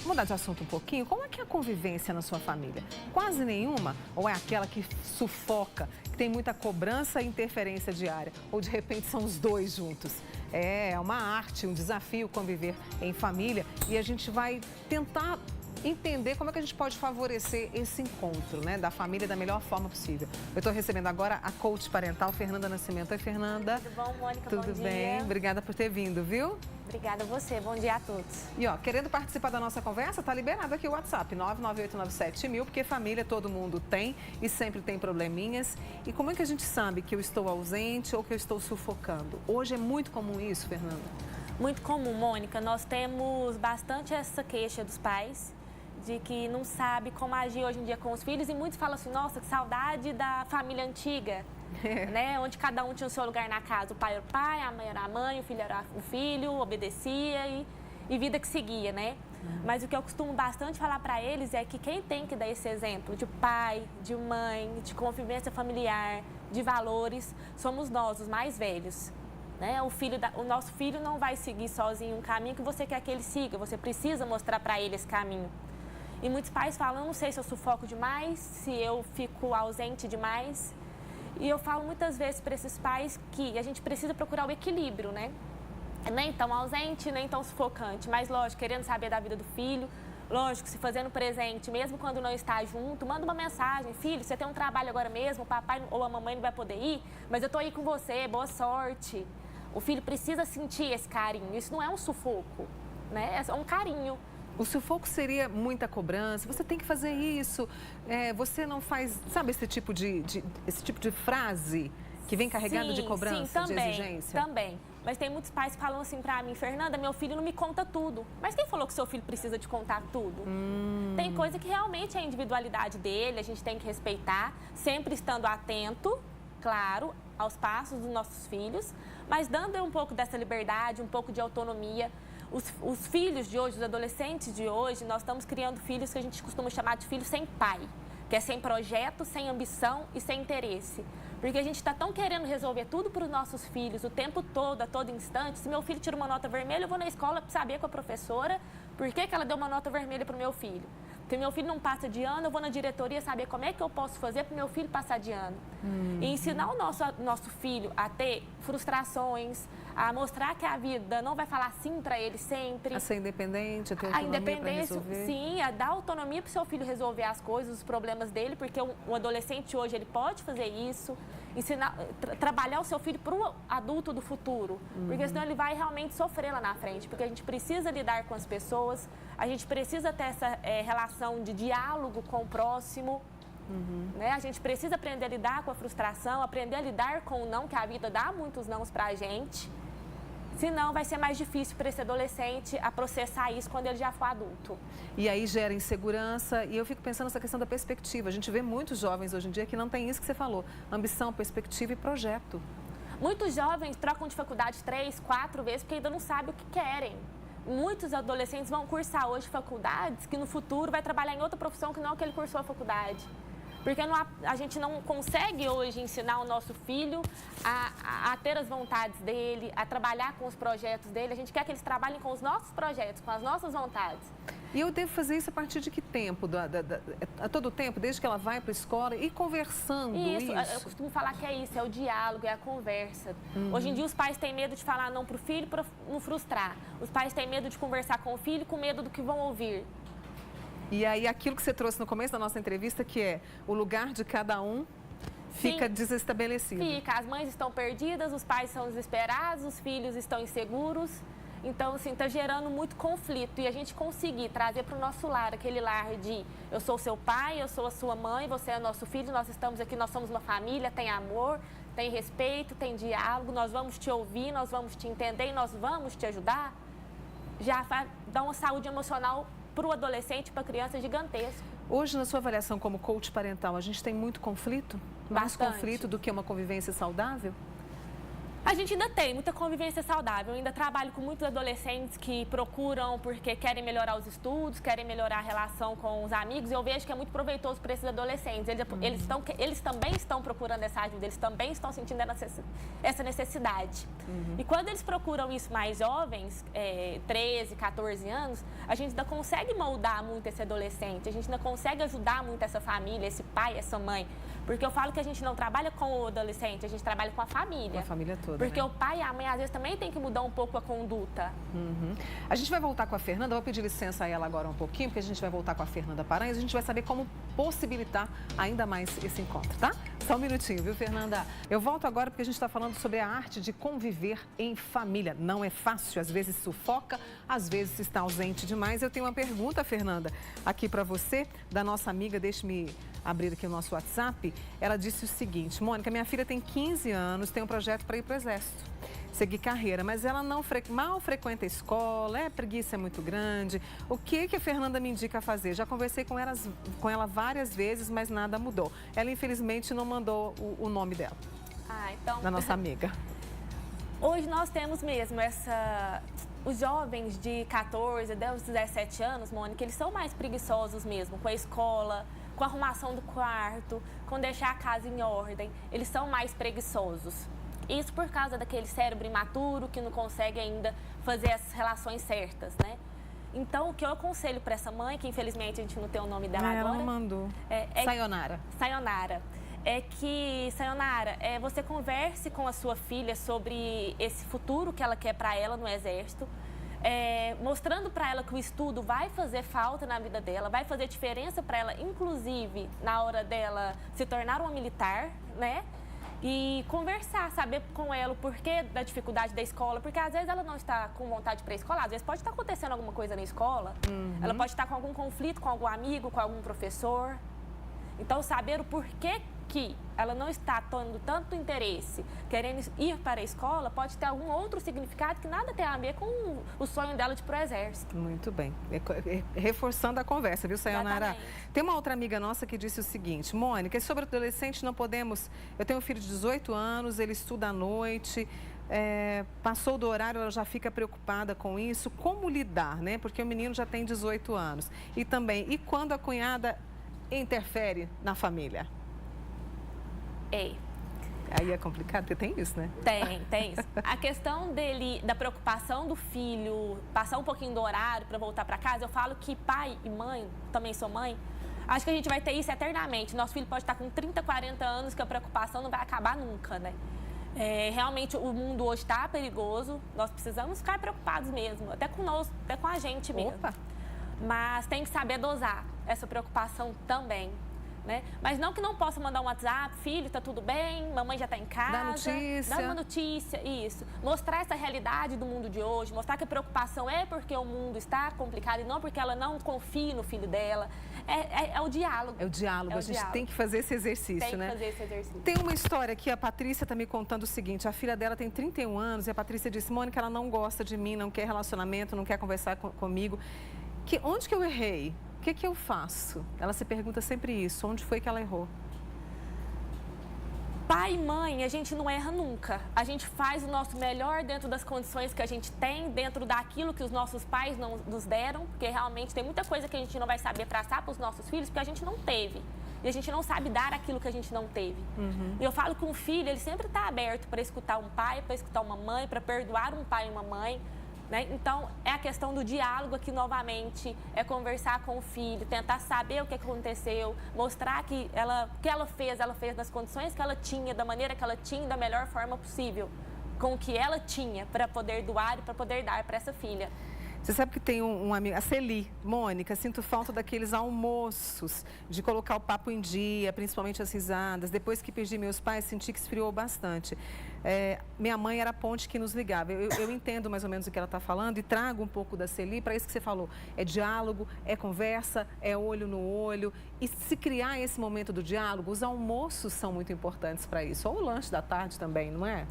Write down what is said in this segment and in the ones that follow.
mudar de assunto um pouquinho, como é que é a convivência na sua família? Quase nenhuma? Ou é aquela que sufoca, que tem muita cobrança e interferência diária? Ou de repente são os dois juntos? É uma arte, um desafio conviver em família e a gente vai tentar entender como é que a gente pode favorecer esse encontro, né, da família da melhor forma possível. Eu estou recebendo agora a coach parental, Fernanda Nascimento. Oi, Fernanda. Tudo bom, Mônica? Tudo bom bem? dia. Obrigada por ter vindo, viu? Obrigada a você. Bom dia a todos. E ó, querendo participar da nossa conversa, tá liberado aqui o WhatsApp, 99897.000, porque família todo mundo tem e sempre tem probleminhas. E como é que a gente sabe que eu estou ausente ou que eu estou sufocando? Hoje é muito comum isso, Fernanda? Muito comum, Mônica. Nós temos bastante essa queixa dos pais de que não sabe como agir hoje em dia com os filhos e muitos falam assim, nossa, que saudade da família antiga, né? Onde cada um tinha o seu lugar na casa. O pai era o pai, a mãe era a mãe, o filho era o filho, obedecia e vida que seguia, né? Mas o que eu costumo bastante falar para eles é que quem tem que dar esse exemplo de pai, de mãe, de convivência familiar, de valores, somos nós, os mais velhos. Né? O nosso filho não vai seguir sozinho um caminho que você quer que ele siga, você precisa mostrar para ele esse caminho. E muitos pais falam, eu não sei se eu sufoco demais, se eu fico ausente demais. E eu falo muitas vezes para esses pais que a gente precisa procurar o equilíbrio, né? Nem tão ausente, nem tão sufocante, mas lógico, querendo saber da vida do filho, lógico, se fazendo presente, mesmo quando não está junto, manda uma mensagem, filho, você tem um trabalho agora mesmo, o papai ou a mamãe não vai poder ir, mas eu tô aí com você, boa sorte. O filho precisa sentir esse carinho, isso não é um sufoco, né? É um carinho. O sufoco seria muita cobrança, você tem que fazer isso, você não faz, sabe esse tipo de frase que vem carregada de cobrança, de exigência? Também. Mas tem muitos pais que falam assim pra mim, Fernanda, meu filho não me conta tudo. Mas quem falou que seu filho precisa te contar tudo? Tem coisa que realmente é a individualidade dele, a gente tem que respeitar, sempre estando atento, claro, aos passos dos nossos filhos, mas dando um pouco dessa liberdade, um pouco de autonomia. Os filhos de hoje, os adolescentes de hoje, nós estamos criando filhos que a gente costuma chamar de filhos sem pai, que é sem projeto, sem ambição e sem interesse. Porque a gente está tão querendo resolver tudo para os nossos filhos o tempo todo, a todo instante. Se meu filho tira uma nota vermelha, eu vou na escola saber com a professora por que ela deu uma nota vermelha para o meu filho. Se meu filho não passa de ano, eu vou na diretoria saber como é que eu posso fazer para o meu filho passar de ano. E ensinar o nosso filho a ter frustrações, a mostrar que a vida não vai falar sim para ele sempre. A ser independente, a ter a autonomia independência, para resolver. sim, a dar autonomia para o seu filho resolver as coisas, os problemas dele, porque um adolescente hoje ele pode fazer isso, ensinar, trabalhar o seu filho para o adulto do futuro, porque senão ele vai realmente sofrer lá na frente, porque a gente precisa lidar com as pessoas, a gente precisa ter essa relação de diálogo com o próximo. Né? A gente precisa aprender a lidar com a frustração, aprender a lidar com o não, que a vida dá muitos nãos pra gente. Senão vai ser mais difícil para esse adolescente a processar isso quando ele já for adulto. E aí gera insegurança e eu fico pensando nessa questão da perspectiva. A gente vê muitos jovens hoje em dia que não tem isso que você falou, ambição, perspectiva e projeto. Muitos jovens trocam de faculdade 3, 4 vezes porque ainda não sabem o que querem. Muitos adolescentes vão cursar hoje faculdades que no futuro vai trabalhar em outra profissão que não é o que ele cursou a faculdade. Porque a gente não consegue hoje ensinar o nosso filho a ter as vontades dele, a trabalhar com os projetos dele. A gente quer que eles trabalhem com os nossos projetos, com as nossas vontades. E eu devo fazer isso a partir de que tempo? A todo tempo, desde que ela vai para a escola e conversando isso? Eu costumo falar que é isso, é o diálogo, é a conversa. Hoje em dia os pais têm medo de falar não para o filho para não frustrar. Os pais têm medo de conversar com o filho com medo do que vão ouvir. E aí aquilo que você trouxe no começo da nossa entrevista, que é o lugar de cada um fica desestabelecido. Fica, as mães estão perdidas, os pais são desesperados, os filhos estão inseguros. Então, assim, está gerando muito conflito. E a gente conseguir trazer para o nosso lar aquele lar de eu sou seu pai, eu sou a sua mãe, você é nosso filho, nós estamos aqui, nós somos uma família, tem amor, tem respeito, tem diálogo, nós vamos te ouvir, nós vamos te entender e nós vamos te ajudar, já vai dar uma saúde emocional para o adolescente, para a criança, gigantesco. Hoje, na sua avaliação como coach parental, a gente tem muito conflito? Mais Bastante. conflito do que uma convivência saudável? A gente ainda tem muita convivência saudável. Eu ainda trabalho com muitos adolescentes que procuram porque querem melhorar os estudos, querem melhorar a relação com os amigos. E eu vejo que é muito proveitoso para esses adolescentes. Eles também estão procurando essa ajuda, eles também estão sentindo essa necessidade. E quando eles procuram isso mais jovens, 13, 14 anos, a gente ainda consegue moldar muito esse adolescente, a gente ainda consegue ajudar muito essa família, esse pai, essa mãe. Porque eu falo que a gente não trabalha com o adolescente, a gente trabalha com a família. Com a família toda, porque né? O pai e a mãe, às vezes, também tem que mudar um pouco a conduta. A gente vai voltar com a Fernanda, eu vou pedir licença a ela agora um pouquinho, porque a gente vai voltar com a Fernanda Paranhos e a gente vai saber como possibilitar ainda mais esse encontro, tá? Só um minutinho, viu, Fernanda? Eu volto agora porque a gente está falando sobre a arte de conviver em família. Não é fácil, às vezes sufoca, às vezes está ausente demais. Eu tenho uma pergunta, Fernanda, aqui para você, da nossa amiga, deixe-me abrir aqui o nosso WhatsApp. Ela disse o seguinte: Mônica, minha filha tem 15 anos, tem um projeto para ir para o Exército, seguir carreira, mas ela mal frequenta a escola, a preguiça é muito grande. O que a Fernanda me indica a fazer? Já conversei com ela várias vezes, mas nada mudou. Ela, infelizmente, não mandou o nome dela, então... da nossa amiga. Hoje nós temos mesmo os jovens de 14, 17 anos, Mônica, eles são mais preguiçosos mesmo com a escola, com a arrumação do quarto, com deixar a casa em ordem. Eles são mais preguiçosos. Isso por causa daquele cérebro imaturo que não consegue ainda fazer as relações certas, né? Então, o que eu aconselho para essa mãe, que infelizmente a gente não tem o nome dela agora... Ela não mandou. Sayonara. Sayonara. Sayonara, você converse com a sua filha sobre esse futuro que ela quer para ela no Exército, mostrando para ela que o estudo vai fazer falta na vida dela, vai fazer diferença para ela, inclusive na hora dela se tornar uma militar, né? E conversar, saber com ela o porquê da dificuldade da escola, porque às vezes ela não está com vontade para a escola, às vezes pode estar acontecendo alguma coisa na escola, ela pode estar com algum conflito com algum amigo, com algum professor. Então, saber o porquê que ela não está tendo tanto interesse, querendo ir para a escola, pode ter algum outro significado que nada tem a ver com o sonho dela de ir para o Exército. Muito bem. Reforçando a conversa, viu, Sayonara? Exatamente. Tem uma outra amiga nossa que disse o seguinte: Mônica, sobre adolescente não podemos... Eu tenho um filho de 18 anos, ele estuda à noite... passou do horário, ela já fica preocupada com isso. Como lidar, né? Porque o menino já tem 18 anos. E também, e quando a cunhada interfere na família? Aí é complicado, porque tem isso, né? Tem isso. A questão da preocupação do filho, passar um pouquinho do horário para voltar para casa, eu falo que pai e mãe, também sou mãe, acho que a gente vai ter isso eternamente. Nosso filho pode estar com 30, 40 anos, que a preocupação não vai acabar nunca, né? Realmente o mundo hoje está perigoso, nós precisamos ficar preocupados mesmo, até conosco, até com a gente mesmo. Opa. Mas tem que saber dosar essa preocupação também, né? Mas não que não possa mandar um WhatsApp, filho, tá tudo bem, mamãe já tá em casa. Dá notícia. Dá uma notícia, isso. Mostrar essa realidade do mundo de hoje, mostrar que a preocupação é porque o mundo está complicado e não porque ela não confia no filho dela. É o diálogo. É o diálogo, a gente tem que fazer esse exercício, né? Tem que fazer esse exercício. Tem uma história aqui, a Patrícia está me contando o seguinte: a filha dela tem 31 anos e a Patrícia disse: Mônica, ela não gosta de mim, não quer relacionamento, não quer conversar comigo. Onde que eu errei? O que eu faço? Ela se pergunta sempre isso. Onde foi que ela errou? Pai e mãe, a gente não erra nunca. A gente faz o nosso melhor dentro das condições que a gente tem, dentro daquilo que os nossos pais não nos deram, porque realmente tem muita coisa que a gente não vai saber passar para os nossos filhos, porque a gente não teve. E a gente não sabe dar aquilo que a gente não teve. E eu falo que um filho, ele sempre está aberto para escutar um pai, para escutar uma mãe, para perdoar um pai e uma mãe. Né? Então, é a questão do diálogo aqui novamente, é conversar com o filho, tentar saber o que aconteceu, mostrar que o que ela fez nas condições que ela tinha, da maneira que ela tinha, da melhor forma possível, com o que ela tinha para poder doar e para poder dar para essa filha. Você sabe que tem um amigo, a Celi, Mônica, sinto falta daqueles almoços, de colocar o papo em dia, principalmente as risadas. Depois que perdi meus pais, senti que esfriou bastante. Minha mãe era a ponte que nos ligava. Eu entendo mais ou menos o que ela está falando e trago um pouco da Celi para isso que você falou. É diálogo, é conversa, é olho no olho. E se criar esse momento do diálogo, os almoços são muito importantes para isso. Ou o lanche da tarde também, não é?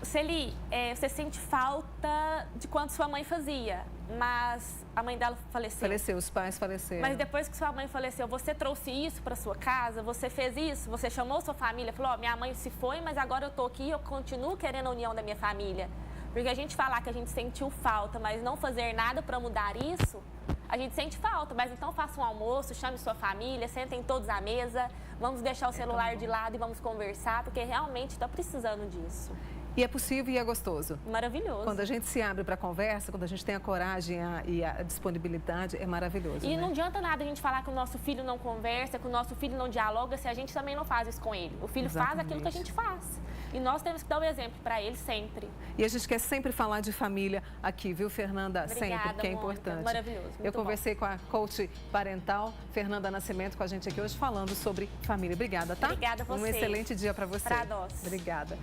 Celi, você sente falta de quanto sua mãe fazia. mas a mãe dela faleceu. Faleceu, os pais faleceram. Mas depois que sua mãe faleceu, você trouxe isso para sua casa? Você fez isso? Você chamou sua família? Falou, ó, minha mãe se foi, mas agora eu tô aqui e eu continuo querendo a união da minha família. Porque a gente falar que a gente sentiu falta, mas não fazer nada para mudar isso, a gente sente falta. Mas então faça um almoço, chame sua família, sentem todos à mesa, vamos deixar o celular de lado e vamos conversar, porque realmente está precisando disso. E é possível e é gostoso. Maravilhoso. Quando a gente se abre para a conversa, quando a gente tem a coragem e a disponibilidade, é maravilhoso. E né? não adianta nada a gente falar que o nosso filho não conversa, que o nosso filho não dialoga, se a gente também não faz isso com ele. O filho faz aquilo que a gente faz. E nós temos que dar o exemplo para ele sempre. E a gente quer sempre falar de família aqui, viu, Fernanda? Obrigada, sempre, que é Mônica. importante. Maravilhoso. Eu conversei com a coach parental, Fernanda Nascimento, com a gente aqui hoje falando sobre família. Obrigada, tá? Obrigada a você. Um excelente dia para você. Para nós. Obrigada.